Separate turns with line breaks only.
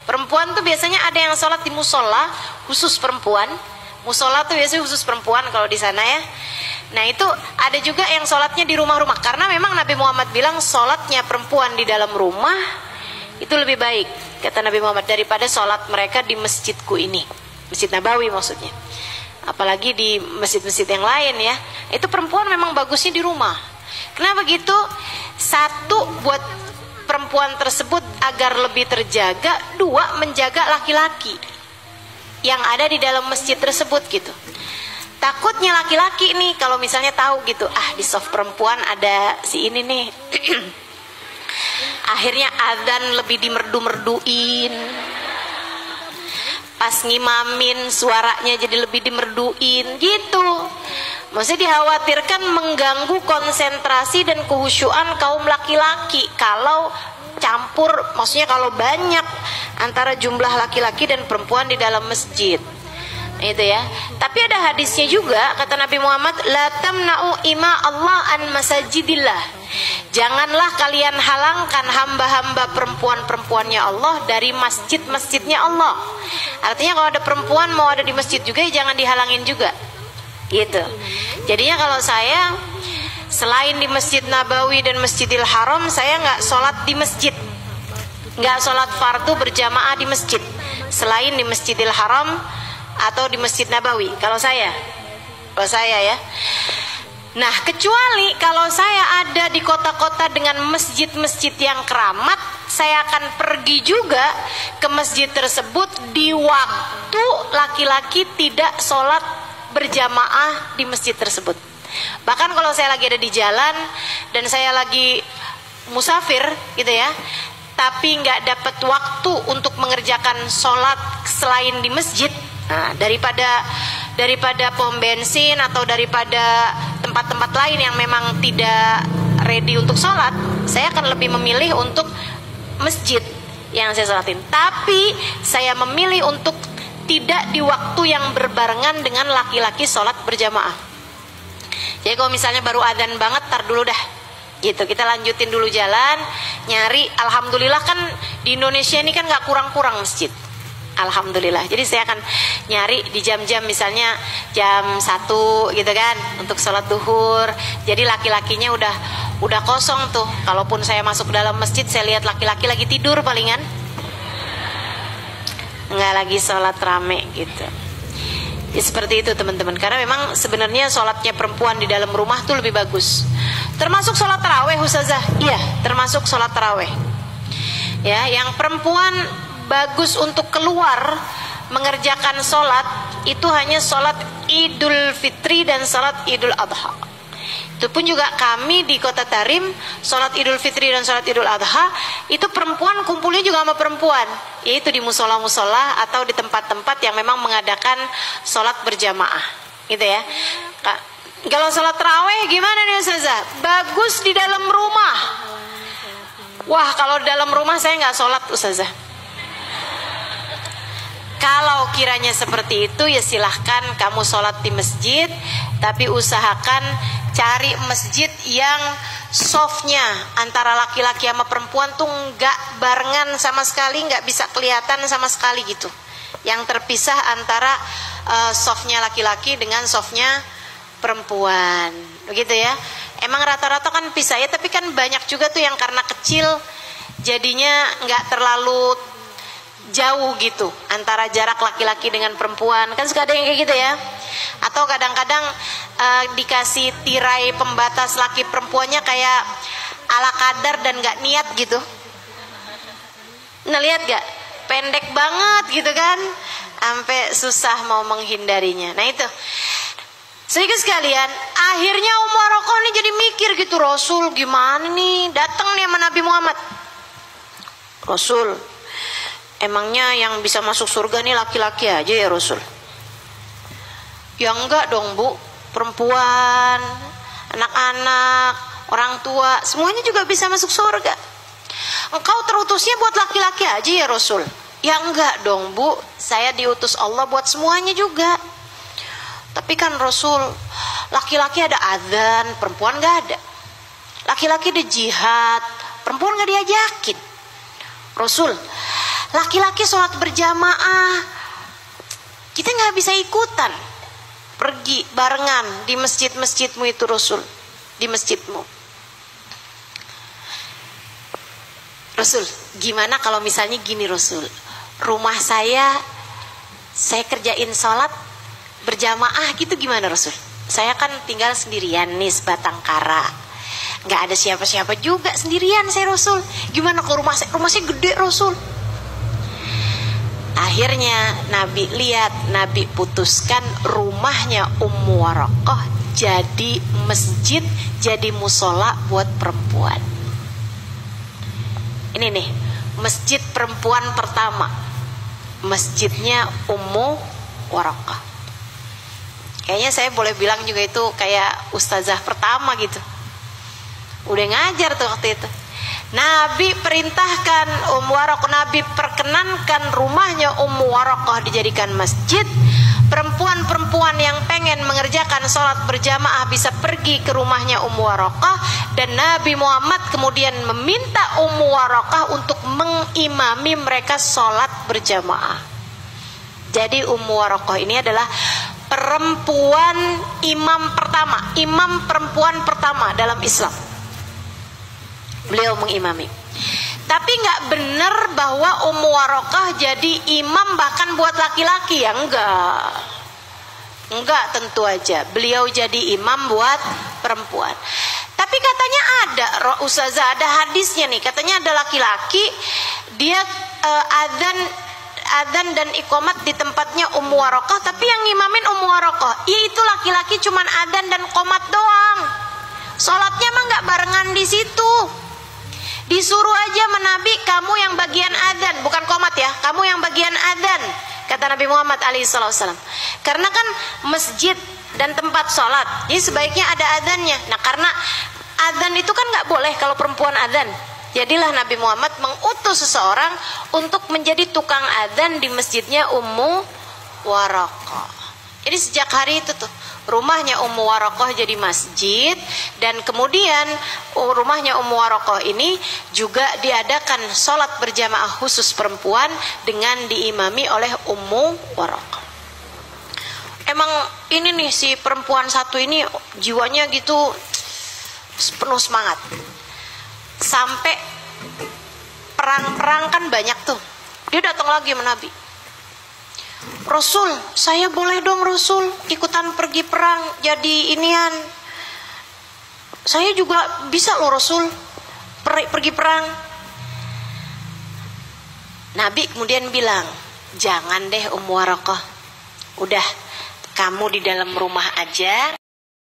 Perempuan tuh biasanya ada yang sholat di musola khusus perempuan. Musola tuh biasanya khusus perempuan kalau di sana ya. Nah itu ada juga yang sholatnya di rumah-rumah. Karena memang Nabi Muhammad bilang sholatnya perempuan di dalam rumah itu lebih baik, kata Nabi Muhammad, daripada sholat mereka di masjidku ini. Masjid Nabawi maksudnya. Apalagi di masjid-masjid yang lain ya. Itu perempuan memang bagusnya di rumah. Kenapa gitu? Satu, buat perempuan tersebut agar lebih terjaga. Dua, menjaga laki-laki yang ada di dalam masjid tersebut gitu. Takutnya laki-laki nih kalau misalnya tahu gitu, di soft perempuan ada si ini nih. Akhirnya adzan lebih dimerdu-merduin. Pas ngimamin suaranya jadi lebih dimerduin gitu. Maksudnya dikhawatirkan mengganggu konsentrasi dan kehusyuan kaum laki-laki kalau campur, maksudnya kalau banyak antara jumlah laki-laki dan perempuan di dalam masjid. Itu ya. Tapi ada hadisnya juga, kata Nabi Muhammad, la tamna'u ima Allah an masajidillah. Janganlah kalian halangkan hamba-hamba perempuan-perempuannya Allah dari masjid-masjidnya Allah. Artinya kalau ada perempuan mau ada di masjid juga, ya jangan dihalangin juga. Gitu. Jadinya kalau saya selain di Masjid Nabawi dan Masjidil Haram, saya nggak sholat di masjid, nggak sholat fardu berjamaah di masjid selain di Masjidil Haram atau di Masjid Nabawi. Kalau saya ya. Nah, kecuali kalau saya ada di kota-kota dengan masjid-masjid yang keramat, saya akan pergi juga ke masjid tersebut di waktu laki-laki tidak sholat berjamaah di masjid tersebut. Bahkan kalau saya lagi ada di jalan dan saya lagi musafir gitu ya, tapi nggak dapat waktu untuk mengerjakan sholat selain di masjid, nah, daripada pom bensin atau daripada tempat-tempat lain yang memang tidak ready untuk sholat, saya akan lebih memilih untuk masjid yang saya sholatin. Tapi saya memilih untuk tidak di waktu yang berbarengan dengan laki-laki sholat berjamaah. Jadi kalau misalnya baru adzan banget, tar dulu dah gitu, kita lanjutin dulu jalan nyari. Alhamdulillah kan di Indonesia ini kan gak kurang-kurang masjid, alhamdulillah. Jadi saya akan nyari di jam-jam misalnya jam 1 gitu kan untuk sholat duhur. Jadi laki-lakinya udah kosong tuh. Kalaupun saya masuk dalam masjid, saya lihat laki-laki lagi tidur palingan, nggak lagi sholat rame gitu. Ya seperti itu teman-teman. Karena memang sebenarnya sholatnya perempuan di dalam rumah tuh lebih bagus. Termasuk sholat taraweh, Ustazah. Iya, termasuk sholat taraweh. Ya, yang perempuan bagus untuk keluar mengerjakan sholat itu hanya sholat Idul Fitri dan sholat Idul Adha. Itu pun juga kami di Kota Tarim, sholat Idul Fitri dan sholat Idul Adha itu perempuan kumpulnya juga sama perempuan, yaitu di musola-musola atau di tempat-tempat yang memang mengadakan sholat berjamaah gitu ya. Kalau sholat taraweh gimana nih Ustazah? Bagus di dalam rumah. Wah, kalau di dalam rumah saya nggak sholat Ustazah. Kalau kiranya seperti itu, ya silahkan kamu sholat di masjid, tapi usahakan cari masjid yang softnya antara laki-laki sama perempuan tuh nggak barengan sama sekali, nggak bisa kelihatan sama sekali gitu. Yang terpisah antara softnya laki-laki dengan softnya perempuan, begitu ya. Emang rata-rata kan pisah ya, tapi kan banyak juga tuh yang karena kecil jadinya nggak terlalu jauh gitu antara jarak laki-laki dengan perempuan, kan suka ada yang kayak gitu ya. Atau kadang-kadang dikasih tirai pembatas laki perempuannya kayak ala kadar dan gak niat gitu. Nah lihat gak, pendek banget gitu kan, sampai susah mau menghindarinya. Nah itu sedikit sekalian, akhirnya Umar Rokon ini jadi mikir gitu, Rasul gimana nih, datang nih sama Nabi Muhammad. Rasul, emangnya yang bisa masuk surga nih laki-laki aja ya Rasul? Ya enggak dong Bu, perempuan, anak-anak, orang tua, semuanya juga bisa masuk surga. Engkau terutusnya buat laki-laki aja ya Rasul? Ya enggak dong Bu, saya diutus Allah buat semuanya juga. Tapi kan Rasul, laki-laki ada adzan, perempuan enggak ada. Laki-laki ada jihad, perempuan enggak diajakin. Rasul, laki-laki sholat berjamaah, kita nggak bisa ikutan pergi barengan di masjidmu itu Rasul, di masjidmu. Rasul, gimana kalau misalnya gini Rasul, rumah saya kerjain sholat berjamaah gitu, gimana Rasul? Saya kan tinggal sendirian nih sebatang kara, nggak ada siapa-siapa juga, sendirian saya Rasul. Gimana kalau rumah saya gede Rasul? Akhirnya Nabi putuskan rumahnya Ummu Waraqah jadi masjid, jadi musola buat perempuan. Ini nih, masjid perempuan pertama, masjidnya Ummu Waraqah. Kayaknya saya boleh bilang juga itu kayak ustazah pertama gitu. Udah ngajar tuh waktu itu. Nabi perintahkan Ummu Waraqah, Nabi perkenankan rumahnya Ummu Waraqah dijadikan masjid. Perempuan-perempuan yang pengen mengerjakan sholat berjamaah bisa pergi ke rumahnya Ummu Waraqah. Dan Nabi Muhammad kemudian meminta Ummu Waraqah untuk mengimami mereka sholat berjamaah. Jadi Ummu Waraqah ini adalah perempuan imam perempuan pertama dalam Islam. Beliau mengimami. Tapi nggak benar bahwa Ummu Waraqah jadi imam bahkan buat laki-laki ya, enggak tentu aja. Beliau jadi imam buat perempuan. Tapi katanya ada ustazah, ada hadisnya nih, katanya ada laki-laki dia adzan dan iqamat di tempatnya Ummu Waraqah, tapi yang ngimamin Ummu Waraqah yaitu laki-laki cuman adzan dan qomat doang. Sholatnya mah nggak barengan di situ. Disuruh aja Nabi, kamu yang bagian adzan, bukan qomat ya, kamu yang bagian adzan, kata Nabi Muhammad alaihissalam. Karena kan masjid dan tempat sholat, jadi sebaiknya ada adzannya. Nah karena adzan itu kan nggak boleh kalau perempuan adzan, jadilah Nabi Muhammad mengutus seseorang untuk menjadi tukang adzan di masjidnya Ummu Waraqah. Jadi sejak hari itu tuh rumahnya Ummu Waraqah jadi masjid, dan kemudian rumahnya Ummu Waraqah ini juga diadakan sholat berjamaah khusus perempuan dengan diimami oleh Ummu Waraqah. Emang ini nih si perempuan satu ini jiwanya gitu penuh semangat. Sampai perang-perang kan banyak tuh, dia datang lagi sama Nabi. Rasul, saya boleh dong Rasul ikutan pergi perang, jadi inian. Saya juga bisa loh Rasul pergi perang. Nabi kemudian bilang, jangan deh Ummu Waraqah, udah kamu di dalam rumah aja,